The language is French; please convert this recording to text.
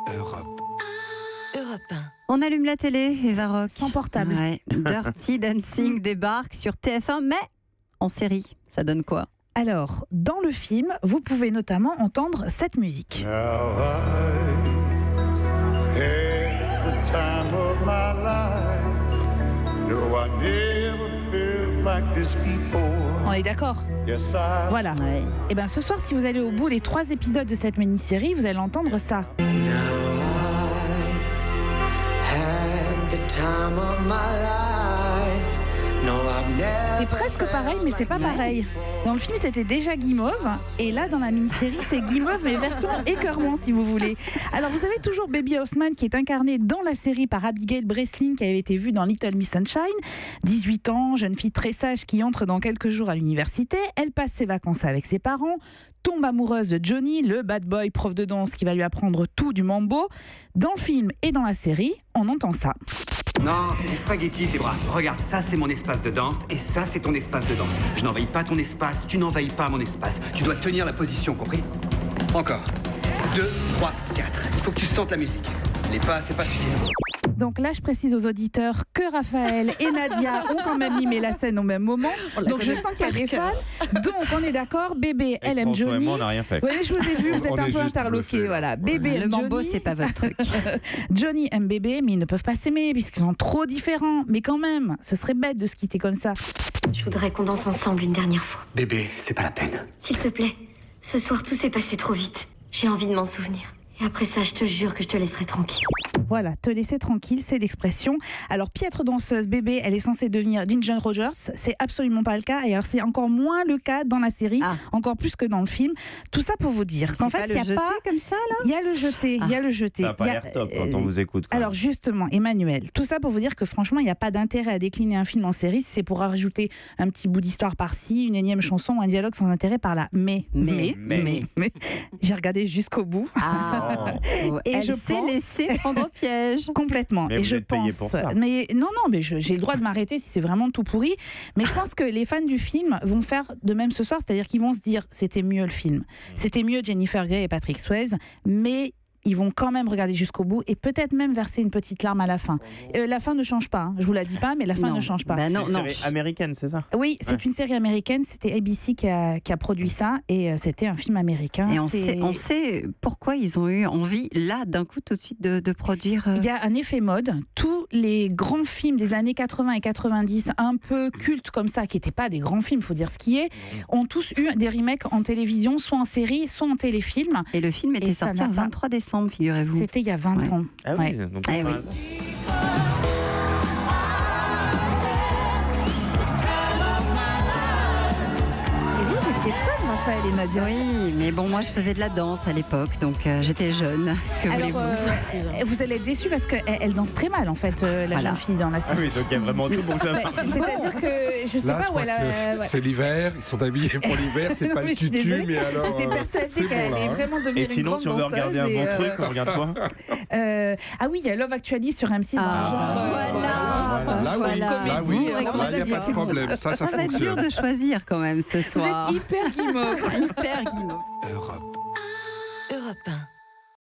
Europe. Europe 1. On allume la télé, Eva Rock. Sans portable. Ouais. Dirty Dancing débarque sur TF1, mais en série. Ça donne quoi? Alors, dans le film, vous pouvez notamment entendre cette musique. Now I had the time of my life. No, I never felt like this before. On est d'accord? Yes, I Voilà. Ouais. Et bien ce soir, si vous allez au bout des 3 épisodes de cette mini-série, vous allez entendre ça. C'est presque pareil, mais c'est pas pareil. Dans le film, c'était déjà Guimauve, et là, dans la mini-série, c'est Guimauve, mais version écœurement, si vous voulez. Alors, vous avez toujours Baby Haussmann, qui est incarnée dans la série par Abigail Breslin, qui avait été vue dans Little Miss Sunshine. 18 ans, jeune fille très sage qui entre dans quelques jours à l'université. Elle passe ses vacances avec ses parents, tombe amoureuse de Johnny, le bad boy prof de danse qui va lui apprendre tout du mambo. Dans le film et dans la série, on entend ça. Non, c'est des spaghettis, tes bras. Regarde, ça c'est mon espace de danse et ça c'est ton espace de danse. Je n'envahis pas ton espace, tu n'envahis pas mon espace. Tu dois tenir la position, compris? Encore. 2, 3, 4. Il faut que tu sentes la musique. Les pas, c'est pas suffisant. Donc là, je précise aux auditeurs que Raphaël et Nadia ont quand même mimé la scène au même moment. Donc je sens qu'il y a des fans. Donc on est d'accord, bébé, elle aime François et Johnny. moi, on n'a rien fait. Oui, je vous ai vu, vous êtes On un est peu juste interloqués. bluffés. Voilà. Bébé Le aime mambo, Johnny. c'est pas votre truc. Johnny aime bébé, mais ils ne peuvent pas s'aimer puisqu'ils sont trop différents. Mais quand même, ce serait bête de se quitter comme ça. Je voudrais qu'on danse ensemble une dernière fois. Bébé, c'est pas la peine. S'il te plaît, ce soir tout s'est passé trop vite. J'ai envie de m'en souvenir. Et après ça, je te jure que je te laisserai tranquille. Voilà, te laisser tranquille, c'est l'expression. Alors, piètre danseuse, bébé, elle est censée devenir Ginger Rogers. C'est absolument pas le cas. Et alors, c'est encore moins le cas dans la série, encore plus que dans le film. Tout ça pour vous dire qu'en fait, il y a pas comme ça, là. Il y a le jeté, il y a le jeté. Ça n'a pas Il y a- l'air top quand on vous écoute. quand Alors même. justement, Emmanuel, tout ça pour vous dire que franchement, il n'y a pas d'intérêt à décliner un film en série si c'est pour rajouter un petit bout d'histoire par-ci, une énième chanson ou un dialogue sans intérêt par là. Mais, j'ai regardé jusqu'au bout. Et Elle je s'est pense- laissée prendre au piège. Complètement. Mais et vous je êtes payé pense. pour ça. Mais non, mais j'ai le droit de m'arrêter si c'est vraiment tout pourri. Mais je pense que les fans du film vont faire de même ce soir, c'est-à-dire qu'ils vont se dire c'était mieux le film, c'était mieux Jennifer Grey et Patrick Swayze, mais ils vont quand même regarder jusqu'au bout et peut-être même verser une petite larme à la fin. La fin ne change pas, hein. Je vous la dis pas, mais la fin Non. ne change pas. Bah non, C'est une non. série américaine, c'est ça? Oui, c'est Ouais. une série américaine, c'était ABC qui a produit ça et c'était un film américain. Et on C'est- sait pourquoi ils ont eu envie, là, d'un coup, tout de suite, de produire. Il y a un effet mode. Tous les grands films des années 80 et 90, un peu cultes comme ça, qui n'étaient pas des grands films, il faut dire ce qui est, ont tous eu des remakes en télévision, soit en série, soit en téléfilm. Et le film était Et ça sorti n'a le pas- 23 décembre, figurez-vous. C'était il y a 20 Ouais. ans. Ah oui, Ouais. donc Ah oui. Et vous étiez fun, Raphaël et Nadia. Oui, mais bon, moi, je faisais de la danse à l'époque, donc j'étais jeune. Que Alors, voulez-vous vous allez être déçus parce qu'elle danse très mal, en fait, la Voilà. jeune fille dans la Ah série. oui, donc il y a vraiment tout pour que ça Ouais, marche. c'est-à-dire que je sais Là, pas je où crois elle que a. ouais. c'est l'hiver, ils sont habillés pour l'hiver, c'est Non, pas mais le je suis tutu, désolée. mais alors. J'étais persuadée c'est qu'elle bon, là, allait hein. vraiment devenir Et une sinon, grande si on veut danseuse. regarder un et, bon truc, on regarde quoi? Ah oui, il y a Love Actually sur M6 dans le genre. voilà. Là, oui, là, oui. comédie, Là, il n'y a pas de problème. Ça Ça va être dur fonctionne. de choisir quand même ce Vous soir. êtes hyper guimauve. hyper guimauve. Europe. Europe 1.